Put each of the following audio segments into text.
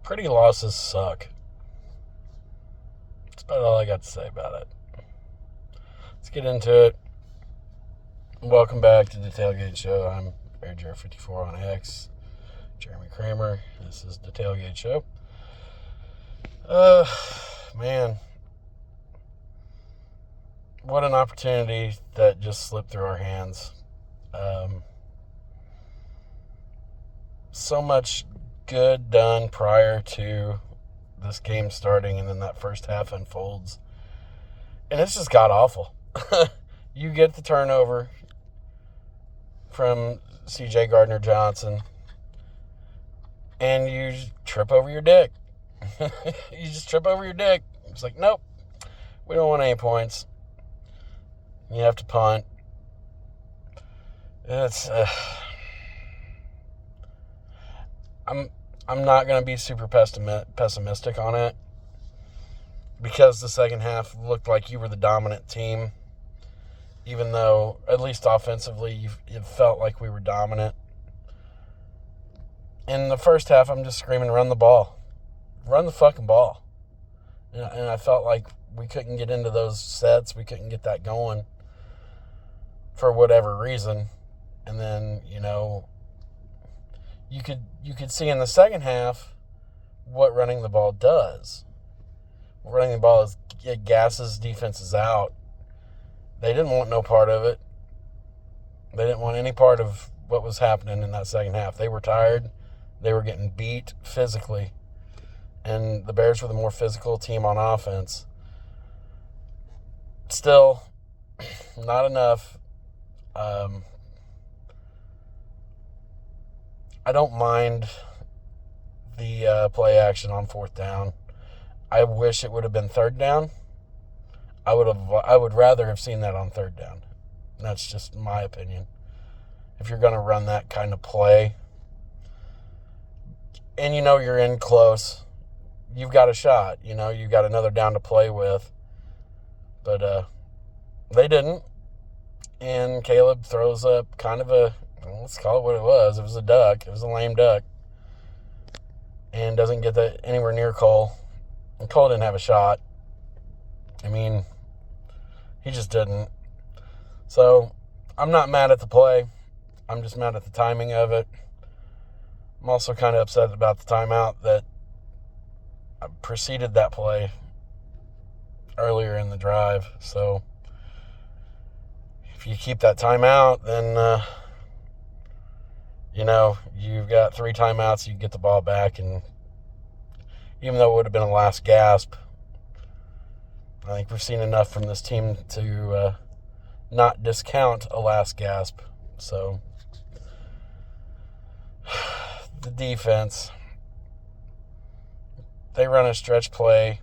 Pretty losses suck. That's about all I got to say about it. Let's get into it. Welcome back to the Tailgate Show. I'm BearJer54 on X. Jeremy Kramer. This is the Tailgate Show. Man. What an opportunity that just slipped through our hands. So much good done prior to this game starting, and then that first half unfolds. And it's just god awful. You get the turnover from C.J. Gardner-Johnson, and you trip over your dick. You just trip over your dick. It's like, nope, we don't want any points. You have to punt. It's I'm not going to be super pessimistic on it, because the second half looked like you were the dominant team, even though, at least offensively, it felt like we were dominant. In the first half, I'm just screaming, run the ball. Run the fucking ball. And I felt like we couldn't get into those sets. We couldn't get that going for whatever reason. And then, you could see in the second half what running the ball does. Running the ball it gasses defenses out. They didn't want no part of it. They didn't want any part of what was happening in that second half. They were tired. They were getting beat physically. And the Bears were the more physical team on offense. Still, not enough. I don't mind the play action on fourth down. I wish it would have been third down. I would rather have seen that on third down. That's just my opinion. If you're going to run that kind of play, and you're in close, you've got a shot. You've got another down to play with. But they didn't. And Caleb throws up kind of let's call it what it was. It was a duck. It was a lame duck. And doesn't get that anywhere near Cole. And Cole didn't have a shot. I mean, he just didn't. So, I'm not mad at the play. I'm just mad at the timing of it. I'm also kind of upset about the timeout that preceded that play earlier in the drive. So, if you keep that timeout, then, you've got 3 timeouts, you get the ball back, and even though it would have been a last gasp, I think we've seen enough from this team to not discount a last gasp. So, the defense, they run a stretch play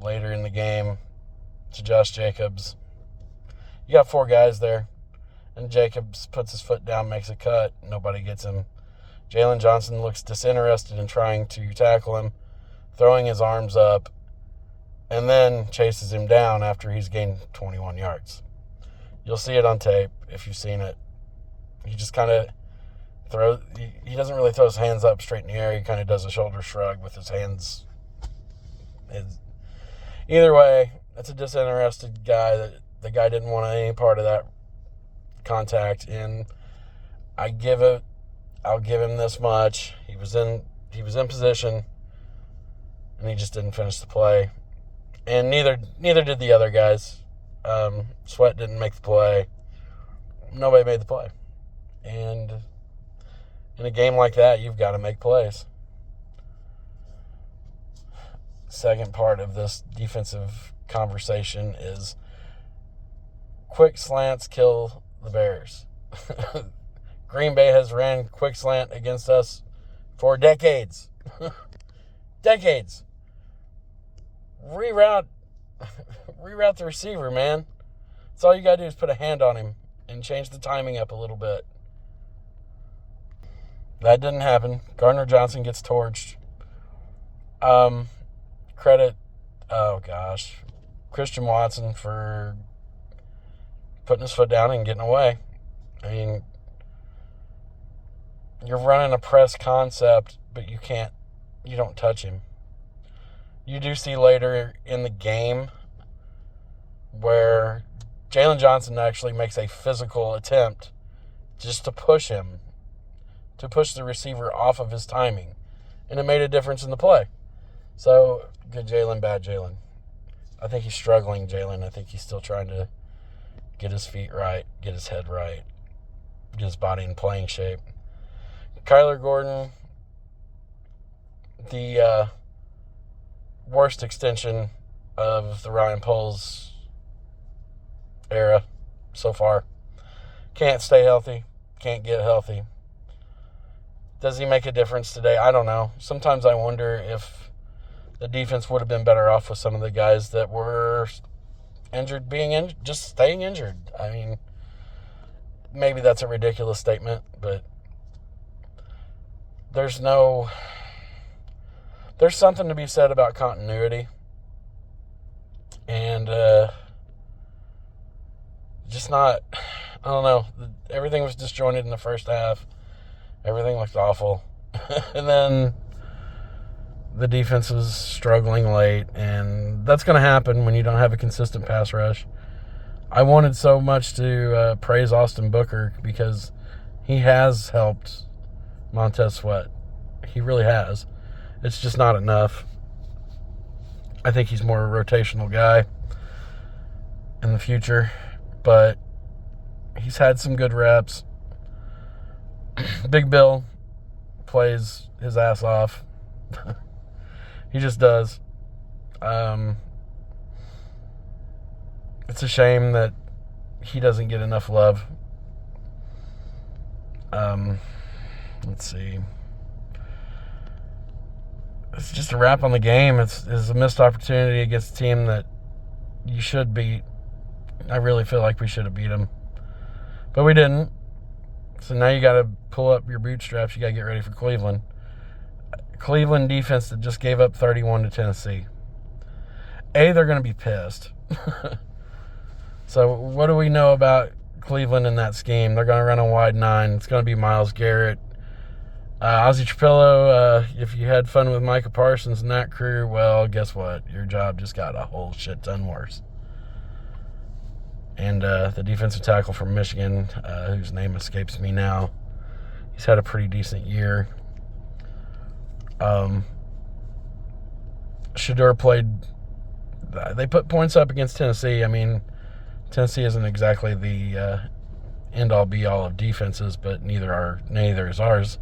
later in the game to Josh Jacobs. You got 4 guys there, and Jacobs puts his foot down, makes a cut. Nobody gets him. Jalen Johnson looks disinterested in trying to tackle him, throwing his arms up, and then chases him down after he's gained 21 yards. You'll see it on tape if you've seen it. He just kind of he doesn't really throw his hands up straight in the air. He kind of does a shoulder shrug with his hands. Either way, it's a disinterested guy. That the guy didn't want any part of that contact, and I'll give him this much. He was in position, and he just didn't finish the play. And neither did the other guys. Sweat didn't make the play. Nobody made the play. And in a game like that, you've got to make plays. Second part of this defensive conversation is quick slants kill the Bears. Green Bay has ran quick slant against us for decades. Decades. Reroute the receiver, man. That's all you got to do is put a hand on him and change the timing up a little bit. That didn't happen. Gardner-Johnson gets torched. Credit, Christian Watson for putting his foot down and getting away. I mean, you're running a press concept, but you can't you don't touch him. You do see later in the game where Jalen Johnson actually makes a physical attempt just to push him, to push the receiver off of his timing. And it made a difference in the play. So, good Jalen, bad Jalen. I think he's struggling, Jalen. I think he's still trying to get his feet right, get his head right, get his body in playing shape. Kyler Gordon, the worst extension of the Ryan Poles era so far. Can't stay healthy, can't get healthy. Does he make a difference today? I don't know. Sometimes I wonder if the defense would have been better off with some of the guys that were injured just staying injured. I mean, maybe that's a ridiculous statement, but there's something to be said about continuity. And just not, I don't know. Everything was disjointed in the first half. Everything looked awful. And then the defense was struggling late, and that's going to happen when you don't have a consistent pass rush. I wanted so much to praise Austin Booker because he has helped Montez Sweat. He really has. It's just not enough. I think he's more a rotational guy in the future, but he's had some good reps. Big Bill plays his ass off. He just does. It's a shame that he doesn't get enough love. Let's see. It's just a wrap on the game. It's a missed opportunity against a team that you should beat. I really feel like we should have beat them. But we didn't. So now you got to pull up your bootstraps. You got to get ready for Cleveland. Cleveland defense that just gave up 31 to Tennessee. They're going to be pissed. So what do we know about Cleveland in that scheme? They're going to run a wide 9. It's going to be Myles Garrett. Ozzie Trapillo, if you had fun with Micah Parsons and that crew, well, guess what? Your job just got a whole shit ton worse. And the defensive tackle from Michigan, whose name escapes me now, he's had a pretty decent year. Shedeur played. They put points up against Tennessee. I mean, Tennessee isn't exactly the end-all be-all of defenses, but neither is ours.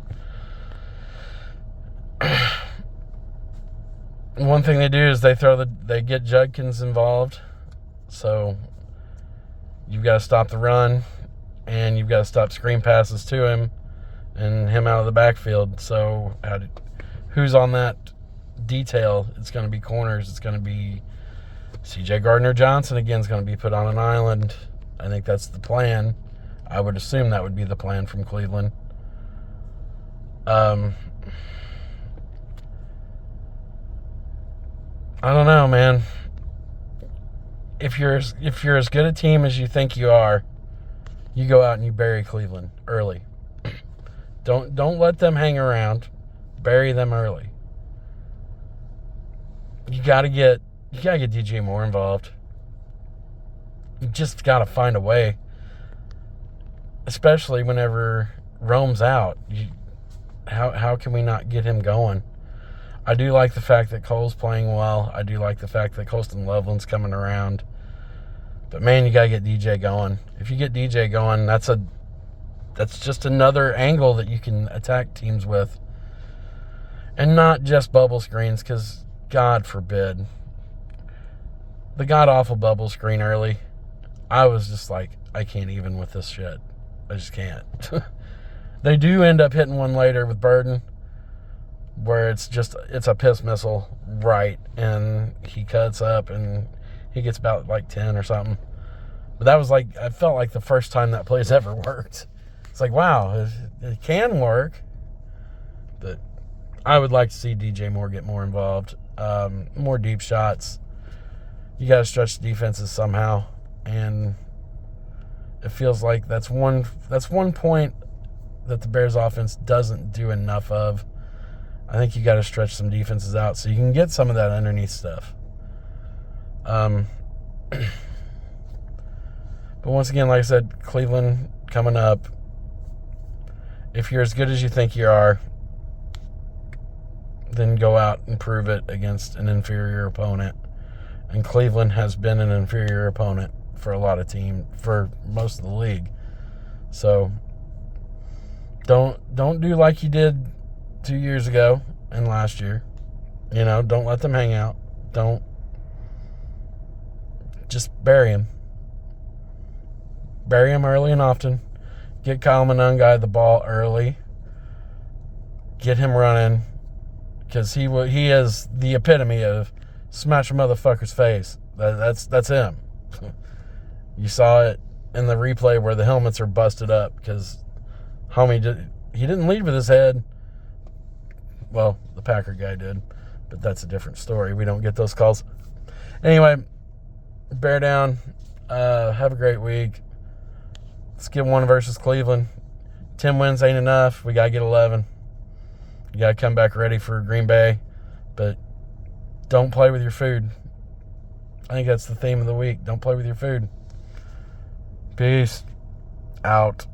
One thing they do is they get Judkins involved, so you've got to stop the run, and you've got to stop screen passes to him, and him out of the backfield. So who's on that detail? It's going to be corners. It's going to be C.J. Gardner-Johnson again is going to be put on an island. I think that's the plan. I would assume that would be the plan from Cleveland. I don't know, man. If you're as good a team as you think you are, you go out and you bury Cleveland early. Don't let them hang around. Bury them early. You gotta get DJ Moore involved. You just gotta find a way. Especially whenever Rome's out. How can we not get him going? I do like the fact that Cole's playing well. I do like the fact that Colston Loveland's coming around. But, man, you got to get DJ going. If you get DJ going, that's just another angle that you can attack teams with. And not just bubble screens, because, God forbid, the god-awful bubble screen early, I was just like, I can't even with this shit. I just can't. They do end up hitting one later with Burden, where it's a piss missile right, and he cuts up and he gets about like 10 or something. But that was like, I felt like the first time that play's ever worked. It's like, wow, it can work. But I would like to see DJ Moore get more involved. More deep shots. You got to stretch the defenses somehow, and it feels like that's one point that the Bears offense doesn't do enough of. I think you got to stretch some defenses out so you can get some of that underneath stuff. But once again, like I said, Cleveland coming up. If you're as good as you think you are, then go out and prove it against an inferior opponent. And Cleveland has been an inferior opponent for a lot of teams, for most of the league. So don't do like you did 2 years ago and last year. Don't let them hang out. Don't just bury them. Bury them early and often. Get Kyle Monangai the ball early. Get him running, because he is the epitome of smash a motherfucker's face. That's him. You saw it in the replay where the helmets are busted up because homie didn't lead with his head. Well, the Packer guy did, but that's a different story. We don't get those calls. Anyway, bear down. Have a great week. Let's get 1 versus Cleveland. 10 wins ain't enough. We got to get 11. You got to come back ready for Green Bay. But don't play with your food. I think that's the theme of the week. Don't play with your food. Peace out.